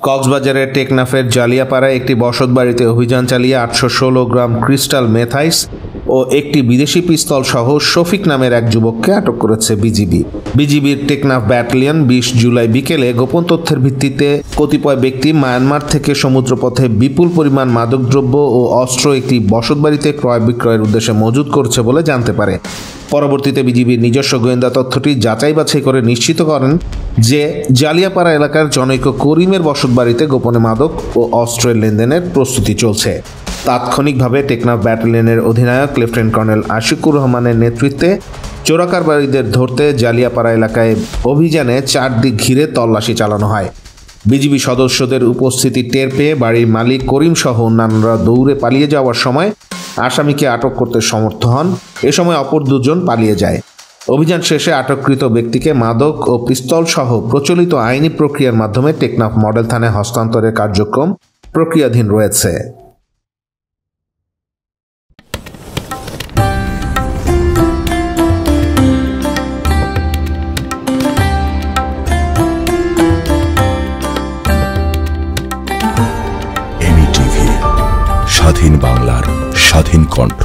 কক্সবাজারের টেকনাফের জালিয়াপাড়ায় একটি বসতবাড়িতে অভিযান চালিয়ে 816 গ্রাম ক্রিস্টাল মেথাইস ও একটি বিদেশি পিস্তল সহ শফিক নামের এক যুবককে আটক করেছে বিজিবির টেকনাফ ব্যাটালিয়ন 20 জুলাই বিকেলে গোপন তথ্যের ভিত্তিতে কতিপয় ব্যক্তি মায়ানমার থেকে সমুদ্রপথে বিপুল পরিমাণ মাদকদ্রব্য ও অস্ত্র একটি বসতবাড়িতে ক্রয় বিক্রয়ের উদ্দেশ্যে মজুত করছে বলে জানতে পারে। পরবর্তীতে বিজিবির নিজস্ব গোয়েন্দা তথ্যটি যাচাই বাছাই করে নিশ্চিত করেন যে জালিয়াপাড়া এলাকার জনৈক করিমের বসতবাড়িতে গোপনে মাদক ও অস্ত্রের লেনদেনের প্রস্তুতি চলছে। তাৎক্ষণিকভাবে টেকনাফ ব্যাটালিয়নের অধিনায়ক লেফটেন্যান্ট কর্নেল আশিকুর রহমানের নেতৃত্বে চোরাকারবারিদের ধরতে জালিয়াপাড়া এলাকায় অভিযানে চারদিক ঘিরে তল্লাশি চালানো হয়। বিজিবি সদস্যদের উপস্থিতি টের পেয়ে বাড়ির মালিক করিম সহ অন্যান্যরা দৌড়ে পালিয়ে যাওয়ার সময় আসামিকে আটক করতে সমর্থ হন। এ সময় অপর দুজন পালিয়ে যায়। অভিযান শেষে আটককৃত ব্যক্তিকে মাদক ও পিস্তল সহ প্রচলিত আইনি প্রক্রিয়ার মাধ্যমে টেকনাফ মডেল থানায় হস্তান্তরের কার্যক্রম প্রক্রিয়াধীন রয়েছে। স্বাধীন বাংলার স্বাধীন কণ্ঠ।